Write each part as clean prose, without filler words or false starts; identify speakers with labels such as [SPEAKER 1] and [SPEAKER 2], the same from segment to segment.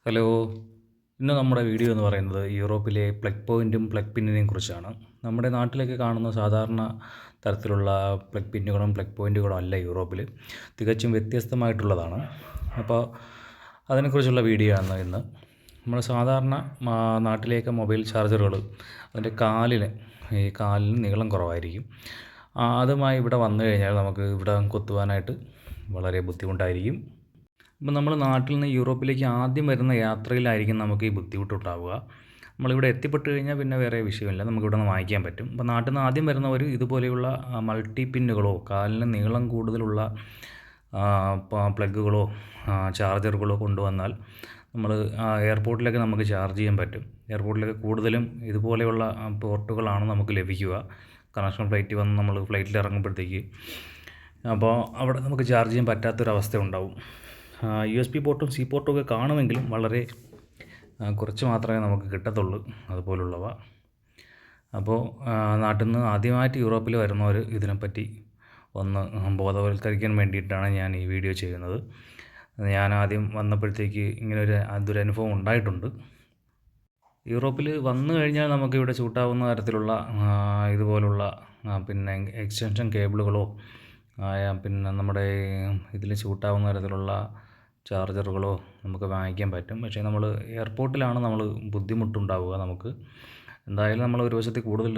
[SPEAKER 1] Hello. ഇന്ന് നമ്മുടെ video എന്ന് പറയുന്നത് യൂറോപ്പിലെ പ്ലഗ് പോയിൻറ്റും പ്ലഗ് പിന്നിനെയും കുറിച്ചാണ്. നമ്മുടെ നാട്ടിലൊക്കെ കാണുന്ന സാധാരണ തരത്തിലുള്ള പ്ലഗ് പിന്നുകളും പ്ലഗ് പോയിൻറ്റുകളും അല്ല യൂറോപ്പിൽ. തികച്ചും വ്യത്യസ്തമായിട്ടുള്ളതാണ്. അപ്പോൾ അതിനെക്കുറിച്ചുള്ള വീഡിയോ ആണ് ഇന്ന്. നമ്മൾ സാധാരണ നാട്ടിലേക്ക് മൊബൈൽ ചാർജറുകൾ അതിൻ്റെ കാലിന് നീളം കുറവായിരിക്കും. അതുമായി ഇവിടെ വന്നു കഴിഞ്ഞാൽ നമുക്ക് ഇവിടെ കുത്തുവാനായിട്ട് വളരെ ബുദ്ധിമുട്ടായിരിക്കും. ഇപ്പം നമ്മൾ നാട്ടിൽ നിന്ന് യൂറോപ്പിലേക്ക് ആദ്യം വരുന്ന യാത്രയിലായിരിക്കും നമുക്ക് ഈ ബുദ്ധിമുട്ടുണ്ടാവുക. നമ്മളിവിടെ എത്തിപ്പെട്ട് കഴിഞ്ഞാൽ പിന്നെ വേറെ വിഷയമില്ല, നമുക്കിവിടെ നിന്ന് വാങ്ങിക്കാൻ പറ്റും. അപ്പോൾ നാട്ടിൽ നിന്ന് ആദ്യം വരുന്നവർ ഇതുപോലെയുള്ള മൾട്ടി പിന്നുകളോ കാലിന് നീളം കൂടുതലുള്ള പ്ലഗുകളോ ചാർജറുകളോ കൊണ്ടുവന്നാൽ നമ്മൾ എയർപോർട്ടിലൊക്കെ നമുക്ക് ചാർജ് ചെയ്യാൻ പറ്റും. എയർപോർട്ടിലൊക്കെ കൂടുതലും ഇതുപോലെയുള്ള പോർട്ടുകളാണ് നമുക്ക് ലഭിക്കുക. കണക്ഷൻ ഫ്ലൈറ്റ് വന്ന് നമ്മൾ ഫ്ലൈറ്റിൽ ഇറങ്ങുമ്പോഴത്തേക്ക് അപ്പോൾ അവിടെ നമുക്ക് ചാർജ് ചെയ്യാൻ പറ്റാത്തൊരവസ്ഥ ഉണ്ടാവും. USB പോർട്ടും C പോർട്ടും ഒക്കെ കാണുമെങ്കിലും വളരെ കുറച്ച് മാത്രമേ നമുക്ക് കിട്ടത്തുള്ളൂ അതുപോലുള്ളവ. അപ്പോൾ നാട്ടിൽ നിന്ന് ആദ്യമായിട്ട് യൂറോപ്പിൽ വരുന്നവർ ഇതിനെപ്പറ്റി ഒന്ന് ബോധവൽക്കരിക്കാൻ വേണ്ടിയിട്ടാണ് ഞാൻ ഈ വീഡിയോ ചെയ്യുന്നത്. ഞാൻ ആദ്യം വന്നപ്പോഴത്തേക്ക് ഇങ്ങനൊരു ദുരനുഭവം ഉണ്ടായിട്ടുണ്ട്. യൂറോപ്പിൽ വന്നു കഴിഞ്ഞാൽ നമുക്കിവിടെ ചൂട്ടാവുന്ന തരത്തിലുള്ള ഇതുപോലുള്ള പിന്നെ എക്സ്റ്റൻഷൻ കേബിളുകളോ പിന്നെ നമ്മുടെ ഇതിൽ ചൂട്ടാവുന്ന തരത്തിലുള്ള ചാർജറുകളോ നമുക്ക് വാങ്ങിക്കാൻ പറ്റും. പക്ഷേ നമ്മൾ എയർപോർട്ടിലാണ് നമ്മൾ ബുദ്ധിമുട്ടുണ്ടാവുക. നമുക്ക് എന്തായാലും നമ്മൾ ഒരു ദിവസത്തിൽ കൂടുതൽ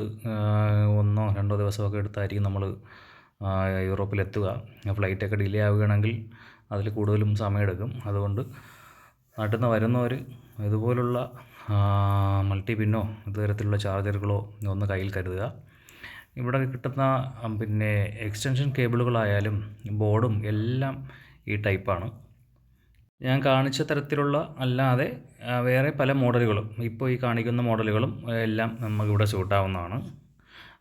[SPEAKER 1] 1-2 ദിവസമൊക്കെ എടുത്തായിരിക്കും നമ്മൾ യൂറോപ്പിലെത്തുക. ഫ്ലൈറ്റൊക്കെ ഡിലേ ആവുകയാണെങ്കിൽ അതിൽ കൂടുതലും സമയമെടുക്കും. അതുകൊണ്ട് നാട്ടിൽ നിന്ന് വരുന്നവർ ഇതുപോലുള്ള മൾട്ടി പിന്നോ ഇത്തരത്തിലുള്ള ചാർജറുകളോ ഒന്ന് കയ്യിൽ കരുതുക. ഇവിടെ കിട്ടുന്ന പിന്നെ എക്സ്റ്റൻഷൻ കേബിളുകളായാലും ബോർഡും എല്ലാം ഈ ടൈപ്പാണ്. ഞാൻ കാണിച്ച തരത്തിലുള്ള അല്ലാതെ വേറെ പല മോഡലുകളും ഇപ്പോൾ ഈ കാണിക്കുന്ന മോഡലുകളും എല്ലാം നമുക്കിവിടെ സൂട്ടാവുന്നതാണ്.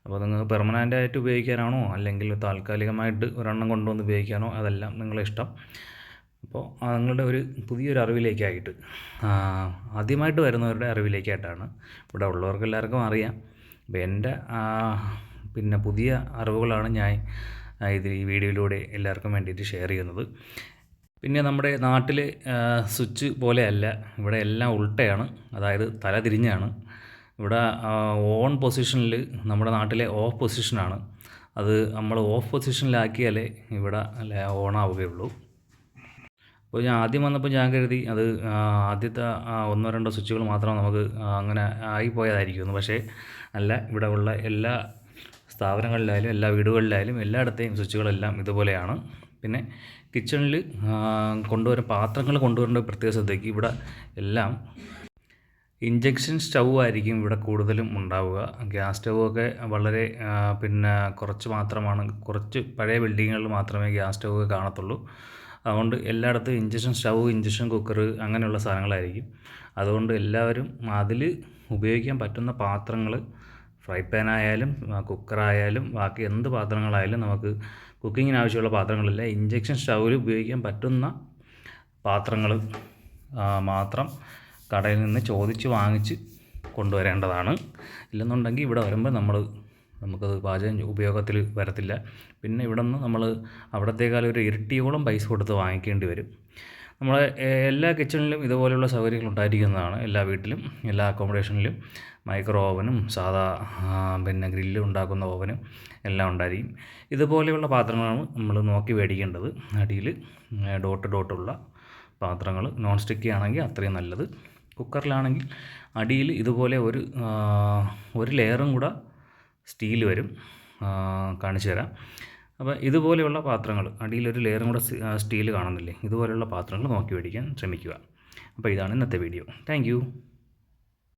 [SPEAKER 1] അപ്പോൾ നിങ്ങൾക്ക് പെർമനൻ്റായിട്ട് ഉപയോഗിക്കാനാണോ അല്ലെങ്കിൽ താൽക്കാലികമായിട്ട് ഒരെണ്ണം കൊണ്ടുവന്ന് ഉപയോഗിക്കാനോ അതെല്ലാം നിങ്ങളുടെ ഇഷ്ടം. അപ്പോൾ നിങ്ങളുടെ ഒരു പുതിയൊരു അറിവിലേക്കായിട്ട് ആദ്യമായിട്ട് വരുന്നവരുടെ അറിവിലേക്കായിട്ടാണ്. ഇവിടെ ഉള്ളവർക്ക് എല്ലാവർക്കും അറിയാം. അപ്പോൾ എൻ്റെ പിന്നെ പുതിയ അറിവുകളാണ് ഞാൻ ഈ വീഡിയോയിലൂടെ എല്ലാവർക്കും വേണ്ടിയിട്ട് ഷെയർ ചെയ്യുന്നത്. പിന്നെ നമ്മുടെ നാട്ടിലെ സ്വിച്ച് പോലെയല്ല, ഇവിടെ എല്ലാം ഉൾട്ടയാണ്, അതായത് തല തിരിഞ്ഞാണ്. ഇവിടെ ഓൺ പൊസിഷനിൽ നമ്മുടെ നാട്ടിലെ ഓഫ് പൊസിഷനാണ്. അത് നമ്മൾ ഓഫ് പൊസിഷനിലാക്കിയാലേ ഇവിടെ ഓണാവുകയുള്ളൂ. അപ്പോൾ ഞാൻ ആദ്യം വന്നപ്പോൾ ഞാൻ കരുതി അത് ആദ്യത്തെ 1-2 സ്വിച്ചുകൾ മാത്രം നമുക്ക് അങ്ങനെ ആയിപ്പോയതായിരിക്കുമെന്ന്. പക്ഷേ അല്ല, ഇവിടെ ഉള്ള എല്ലാ സ്ഥാപനങ്ങളിലായാലും എല്ലാ വീടുകളിലായാലും എല്ലായിടത്തെയും സ്വിച്ചുകളെല്ലാം ഇതുപോലെയാണ്. പിന്നെ കിച്ചണിൽ പാത്രങ്ങൾ കൊണ്ടുവരേണ്ട പ്രത്യേക ശ്രദ്ധയ്ക്ക് ഇവിടെ എല്ലാം ഇൻഡക്ഷൻ സ്റ്റൗ ആയിരിക്കും ഇവിടെ കൂടുതലും ഉണ്ടാവുക. ഗ്യാസ് സ്റ്റൗവൊക്കെ വളരെ പിന്നെ കുറച്ച് പഴയ ബിൽഡിങ്ങുകളിൽ മാത്രമേ ഗ്യാസ് സ്റ്റൗവ് കാണത്തുള്ളൂ. അതുകൊണ്ട് എല്ലായിടത്തും ഇൻഡക്ഷൻ സ്റ്റൗ, ഇൻഡക്ഷൻ കുക്കർ അങ്ങനെയുള്ള സാധനങ്ങളായിരിക്കും. അതുകൊണ്ട് എല്ലാവരും അതിൽ ഉപയോഗിക്കാൻ പറ്റുന്ന പാത്രങ്ങൾ, ഫ്രൈ പാനായാലും കുക്കറായാലും ബാക്കി എന്ത് പാത്രങ്ങളായാലും നമുക്ക് കുക്കിങ്ങിന് ആവശ്യമുള്ള പാത്രങ്ങളില്ല, ഇൻഡക്ഷൻ സ്റ്റൗവിൽ ഉപയോഗിക്കാൻ പറ്റുന്ന പാത്രങ്ങൾ മാത്രം കടയിൽ നിന്ന് ചോദിച്ച് വാങ്ങിച്ച് കൊണ്ടുവരേണ്ടതാണ്. ഇല്ലെന്നുണ്ടെങ്കിൽ ഇവിടെ വരുമ്പോൾ നമുക്കത് പാചകം ഉപയോഗത്തിൽ വരത്തില്ല. പിന്നെ ഇവിടെ നിന്ന് നമ്മൾ അവിടത്തേക്കാളും ഒരു ഇരട്ടിയോളം പൈസ കൊടുത്ത് വാങ്ങിക്കേണ്ടി വരും. നമ്മളെ എല്ലാ കിച്ചണിലും ഇതുപോലെയുള്ള സൗകര്യങ്ങൾ ഉണ്ടായിരിക്കുന്നതാണ്. എല്ലാ വീട്ടിലും എല്ലാ അക്കോമഡേഷനിലും മൈക്രോ ഓവനും സാധാ പിന്നെ ഗ്രില്ല് ഉണ്ടാക്കുന്ന ഓവനും എല്ലാം ഉണ്ടായിരിക്കും. ഇതുപോലെയുള്ള പാത്രങ്ങളാണ് നമ്മൾ നോക്കി മേടിക്കേണ്ടത്. അടിയിൽ ഡോട്ടുള്ള പാത്രങ്ങൾ, നോൺ സ്റ്റിക്കി ആണെങ്കിൽ അത്രയും നല്ലത്. കുക്കറിലാണെങ്കിൽ അടിയിൽ ഇതുപോലെ ഒരു ലെയറും കൂടെ സ്റ്റീൽ വരും, കാണിച്ചു തരാം. അപ്പോൾ ഇതുപോലെയുള്ള പാത്രങ്ങൾ അടിയിലൊരു ലെയറും കൂടെ സ്റ്റീൽ കാണുന്നില്ലേ, ഇതുപോലെയുള്ള പാത്രങ്ങൾ നോക്കി മേടിക്കാൻ ശ്രമിക്കുക. അപ്പോൾ ഇതാണ് ഇന്നത്തെ വീഡിയോ. താങ്ക്